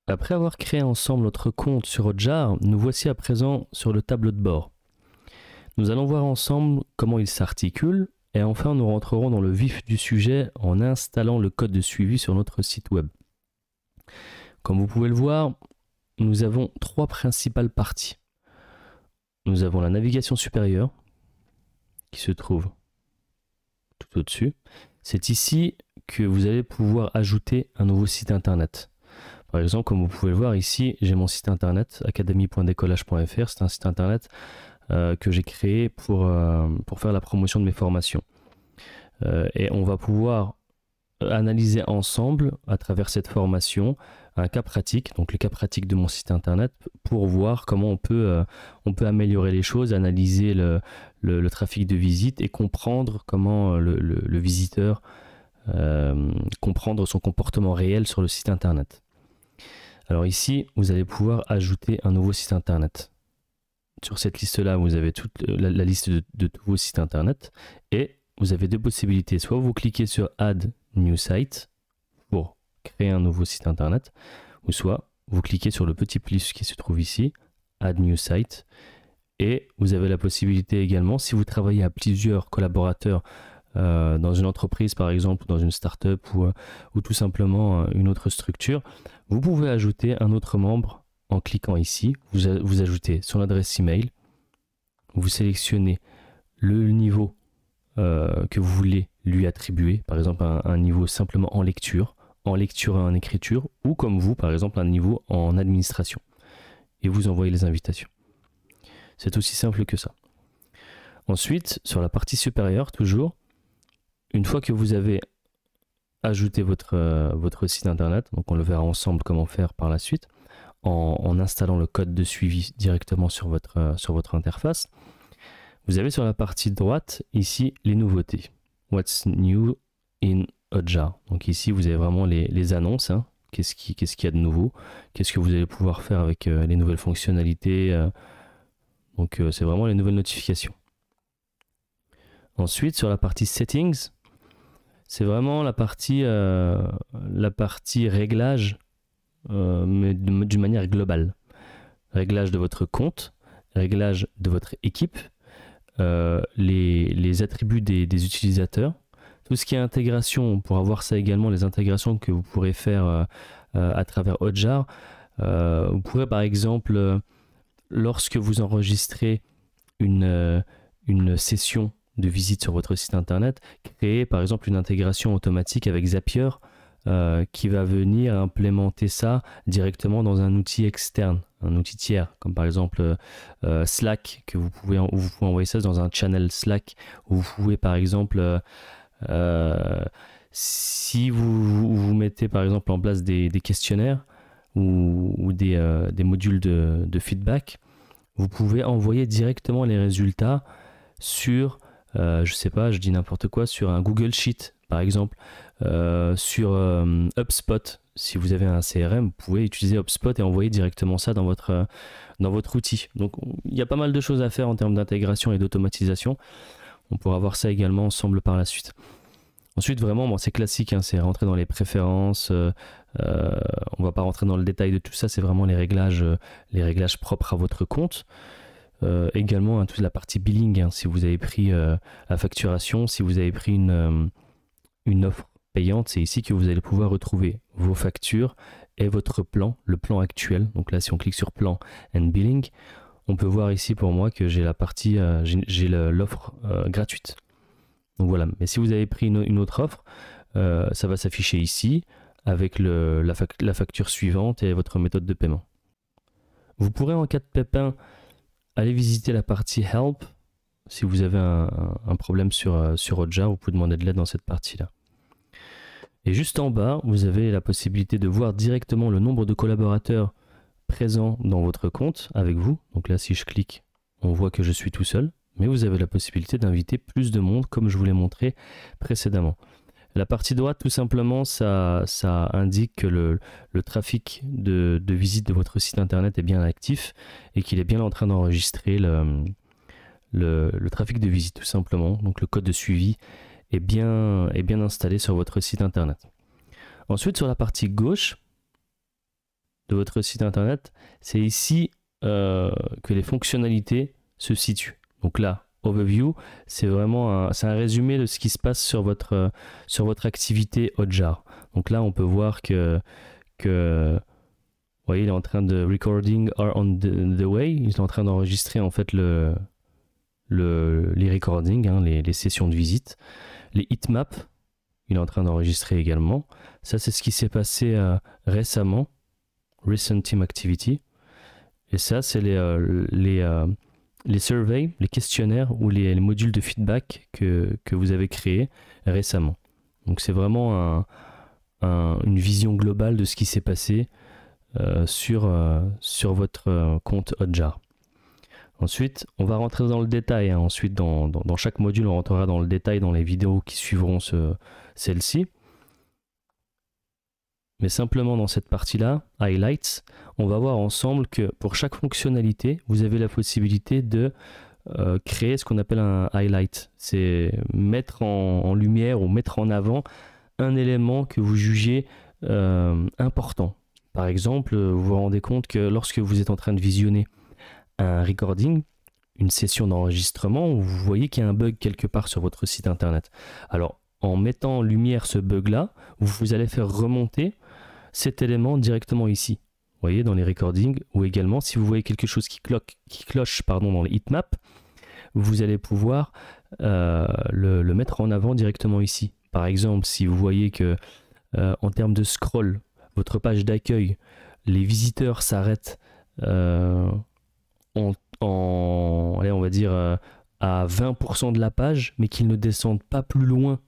Après avoir créé ensemble notre compte sur Hotjar, nous voici à présent sur le tableau de bord. Nous allons voir ensemble comment il s'articule et enfin nous rentrerons dans le vif du sujet en installant le code de suivi sur notre site web. Comme vous pouvez le voir, nous avons trois principales parties. Nous avons la navigation supérieure qui se trouve tout au-dessus. C'est ici que vous allez pouvoir ajouter un nouveau site internet. Par exemple, comme vous pouvez le voir ici, j'ai mon site internet academy.decollage.fr. C'est un site internet que j'ai créé pour faire la promotion de mes formations. Et on va pouvoir analyser ensemble, à travers cette formation, un cas pratique, donc le cas pratique de mon site internet, pour voir comment on peut améliorer les choses, analyser le trafic de visite et comprendre comment le visiteur comprendre son comportement réel sur le site internet. Alors ici, vous allez pouvoir ajouter un nouveau site internet. Sur cette liste-là, vous avez toute la liste de tous vos sites internet et vous avez deux possibilités. Soit vous cliquez sur Add New Site pour créer un nouveau site internet, ou soit vous cliquez sur le petit plus qui se trouve ici, Add New Site, et vous avez la possibilité également, si vous travaillez à plusieurs collaborateurs dans une entreprise par exemple, dans une start-up ou tout simplement une autre structure, vous pouvez ajouter un autre membre en cliquant ici. Vous ajoutez son adresse email, vous sélectionnez le niveau que vous voulez lui attribuer, par exemple un niveau simplement en lecture et en écriture, ou comme vous, par exemple un niveau en administration. Et vous envoyez les invitations. C'est aussi simple que ça. Ensuite, sur la partie supérieure, toujours, une fois que vous avez ajouté votre site internet, donc on le verra ensemble comment faire par la suite, en installant le code de suivi directement sur votre interface, vous avez sur la partie droite ici les nouveautés. What's new in Hotjar. Donc ici vous avez vraiment les annonces. Hein. Qu'est-ce qu'il y a de nouveau? Qu'est-ce que vous allez pouvoir faire avec les nouvelles fonctionnalités? Donc c'est vraiment les nouvelles notifications. Ensuite sur la partie settings, c'est vraiment la partie réglage, mais d'une manière globale. Réglage de votre compte, réglage de votre équipe, les attributs des utilisateurs, tout ce qui est intégration. On pourra voir ça également, les intégrations que vous pourrez faire à travers Hotjar. Vous pourrez par exemple, lorsque vous enregistrez une session de visite sur votre site internet, créer par exemple une intégration automatique avec Zapier qui va venir implémenter ça directement dans un outil externe, un outil tiers, comme par exemple Slack, où vous pouvez envoyer ça dans un channel Slack, où vous pouvez par exemple, si vous mettez par exemple en place des questionnaires ou des modules de feedback, vous pouvez envoyer directement les résultats sur je sais pas, je dis n'importe quoi, sur un Google Sheet par exemple, sur HubSpot. Si vous avez un CRM, vous pouvez utiliser HubSpot et envoyer directement ça dans votre outil. Donc il y a pas mal de choses à faire en termes d'intégration et d'automatisation. On pourra voir ça également ensemble par la suite. Ensuite vraiment, bon, c'est classique, hein, c'est rentrer dans les préférences. On va pas rentrer dans le détail de tout ça, c'est vraiment les réglages propres à votre compte. Également toute la partie billing, hein, si vous avez pris la facturation, si vous avez pris une offre payante, c'est ici que vous allez pouvoir retrouver vos factures et votre plan, le plan actuel. Donc là, si on clique sur plan and billing, on peut voir ici pour moi que j'ai la partie, j'ai l'offre gratuite. Donc voilà, mais si vous avez pris une autre offre, ça va s'afficher ici avec la facture suivante et votre méthode de paiement. Vous pourrez en cas de pépin allez visiter la partie Help. Si vous avez un problème sur Hotjar, vous pouvez demander de l'aide dans cette partie-là. Et juste en bas, vous avez la possibilité de voir directement le nombre de collaborateurs présents dans votre compte avec vous. Donc là, si je clique, on voit que je suis tout seul. Mais vous avez la possibilité d'inviter plus de monde, comme je vous l'ai montré précédemment. La partie droite, tout simplement, ça indique que le trafic de visite de votre site internet est bien actif et qu'il est bien en train d'enregistrer le trafic de visite, tout simplement. Donc le code de suivi est bien installé sur votre site internet. Ensuite, sur la partie gauche, de votre site internet, c'est ici que les fonctionnalités se situent. Donc là, Overview, c'est vraiment un résumé de ce qui se passe sur votre activité Hotjar. Donc là, on peut voir que vous voyez, il est en train de recording are on the way. Il est en train d'enregistrer en fait les recordings, hein, les sessions de visite. Les heatmaps, il est en train d'enregistrer également. Ça, c'est ce qui s'est passé récemment. Recent Team Activity. Et ça, c'est les surveys, les questionnaires ou les modules de feedback que vous avez créés récemment. Donc c'est vraiment une vision globale de ce qui s'est passé sur votre compte Hotjar. Ensuite, on va rentrer dans le détail. Hein. Ensuite, dans chaque module, on rentrera dans le détail dans les vidéos qui suivront celle-ci. Mais simplement dans cette partie-là, Highlights, on va voir ensemble que pour chaque fonctionnalité, vous avez la possibilité de créer ce qu'on appelle un highlight. C'est mettre en lumière ou mettre en avant un élément que vous jugez important. Par exemple, vous vous rendez compte que lorsque vous êtes en train de visionner un recording, une session d'enregistrement, vous voyez qu'il y a un bug quelque part sur votre site internet. Alors, en mettant en lumière ce bug-là, vous allez faire remonter cet élément directement ici. Vous voyez, dans les recordings, ou également, si vous voyez quelque chose qui cloche dans les heatmaps, vous allez pouvoir le mettre en avant directement ici. Par exemple, si vous voyez que en termes de scroll, votre page d'accueil, les visiteurs s'arrêtent allez, on va dire à 20% de la page, mais qu'ils ne descendent pas plus loin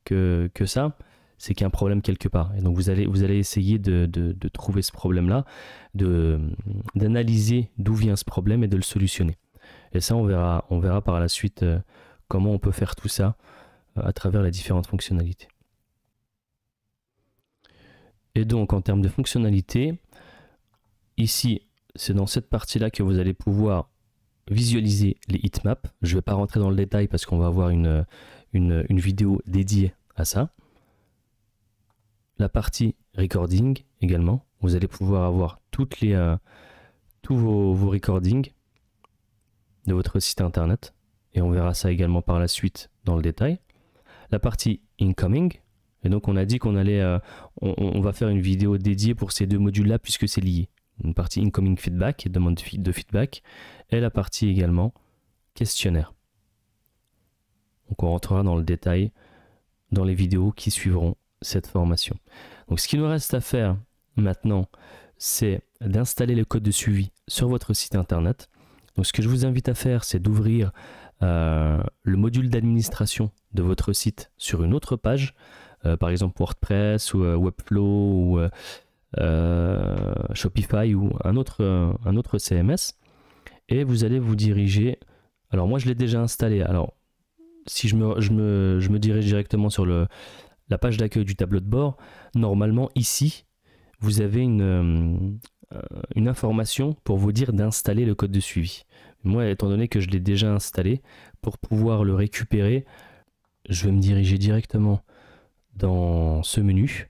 que ça, c'est qu'il y a un problème quelque part. Et donc vous allez essayer de trouver ce problème-là, d'analyser d'où vient ce problème et de le solutionner. Et ça, on verra par la suite comment on peut faire tout ça à travers les différentes fonctionnalités. Et donc en termes de fonctionnalités, ici, c'est dans cette partie-là que vous allez pouvoir visualiser les heatmaps. Je ne vais pas rentrer dans le détail parce qu'on va avoir une vidéo dédiée à ça. La partie recording également, vous allez pouvoir avoir tous vos recordings de votre site internet et on verra ça également par la suite dans le détail. La partie incoming, et donc on a dit qu'on allait on va faire une vidéo dédiée pour ces deux modules là puisque c'est lié. Une partie incoming feedback, demande de feedback, et la partie également questionnaire. Donc on rentrera dans le détail dans les vidéos qui suivront cette formation. Donc ce qu'il nous reste à faire maintenant, c'est d'installer le code de suivi sur votre site internet. Donc ce que je vous invite à faire, c'est d'ouvrir le module d'administration de votre site sur une autre page, par exemple WordPress ou Webflow ou Shopify ou un autre CMS, et vous allez vous diriger. Alors moi je l'ai déjà installé. Alors si je me dirige directement sur la page d'accueil du tableau de bord, normalement ici vous avez une information pour vous dire d'installer le code de suivi. Moi, étant donné que je l'ai déjà installé, pour pouvoir le récupérer, je vais me diriger directement dans ce menu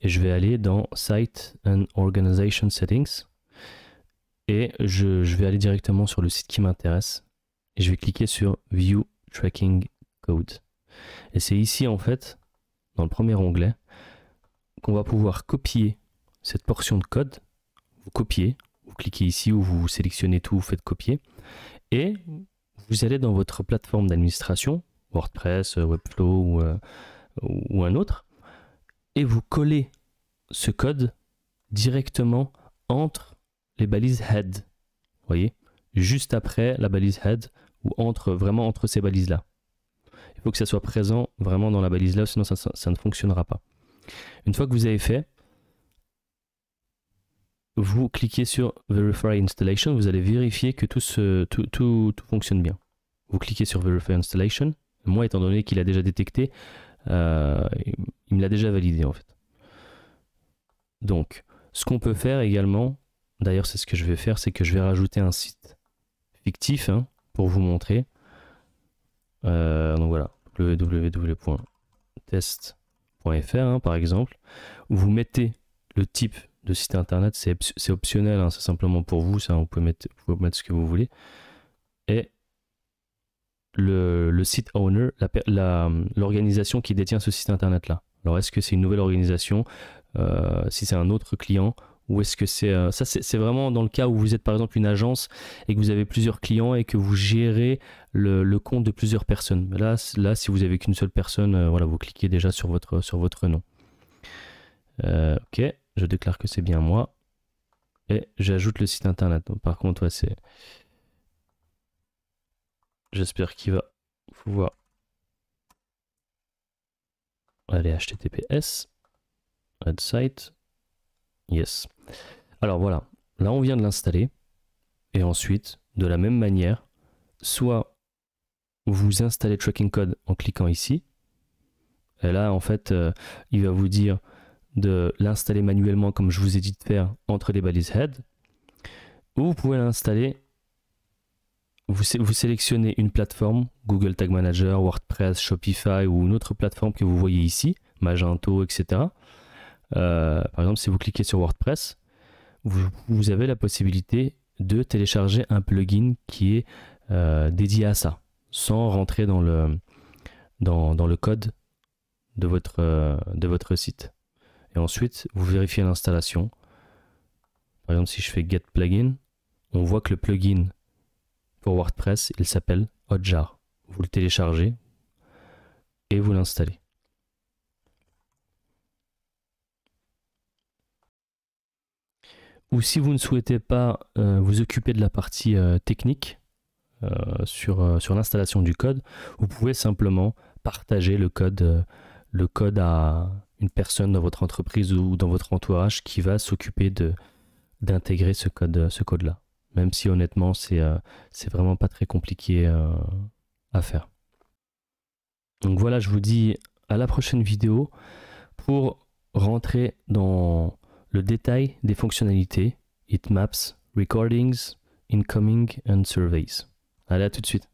et je vais aller dans Site and Organization Settings et je vais aller directement sur le site qui m'intéresse et je vais cliquer sur View Tracking Code. Et c'est ici en fait, dans le premier onglet, qu'on va pouvoir copier cette portion de code. Vous copiez, vous cliquez ici où vous sélectionnez tout, vous faites copier et vous allez dans votre plateforme d'administration, WordPress, Webflow ou un autre, et vous collez ce code directement entre les balises head. Vous voyez, juste après la balise head ou vraiment entre ces balises là. Il faut que ça soit présent vraiment dans la balise là, sinon ça ne fonctionnera pas. Une fois que vous avez fait, vous cliquez sur Verify Installation, vous allez vérifier que tout fonctionne bien. Vous cliquez sur Verify Installation. Moi, étant donné qu'il a déjà détecté, il me l'a déjà validé en fait. Donc, ce qu'on peut faire également, d'ailleurs c'est ce que je vais faire, c'est que je vais rajouter un site fictif pour vous montrer. Donc voilà, www.test.fr par exemple, où vous mettez le type de site internet, c'est optionnel, hein, c'est simplement pour vous, ça, vous pouvez mettre ce que vous voulez. Et le site owner, l'organisation qui détient ce site internet là. Alors est-ce que c'est une nouvelle organisation, si c'est un autre client, ou est-ce que c'est ça, c'est vraiment dans le cas où vous êtes par exemple une agence et que vous avez plusieurs clients et que vous gérez le compte de plusieurs personnes. Là si vous avez qu'une seule personne, voilà, vous cliquez déjà sur votre nom. Ok, je déclare que c'est bien moi et j'ajoute le site internet. Donc, par contre, ouais, c'est... J'espère qu'il va pouvoir... Allez, HTTPS, add site, yes. Alors voilà, là on vient de l'installer et ensuite, de la même manière, soit vous installez Tracking Code en cliquant ici, et là en fait, il va vous dire de l'installer manuellement comme je vous ai dit de faire entre les balises head, ou vous pouvez l'installer, vous sélectionnez une plateforme, Google Tag Manager, WordPress, Shopify ou une autre plateforme que vous voyez ici, Magento, etc. Par exemple, si vous cliquez sur WordPress, vous avez la possibilité de télécharger un plugin qui est dédié à ça, sans rentrer dans le code de votre site. Et ensuite, vous vérifiez l'installation. Par exemple, si je fais Get Plugin, on voit que le plugin pour WordPress, il s'appelle Hotjar. Vous le téléchargez et vous l'installez. Ou si vous ne souhaitez pas vous occuper de la partie technique sur l'installation du code, vous pouvez simplement partager le code à une personne dans votre entreprise ou dans votre entourage qui va s'occuper d'intégrer ce code-là. Même si honnêtement, c'est vraiment pas très compliqué à faire. Donc voilà, je vous dis à la prochaine vidéo pour rentrer dans le détail des fonctionnalités, heatmaps, recordings, incoming and surveys. Allez, à tout de suite.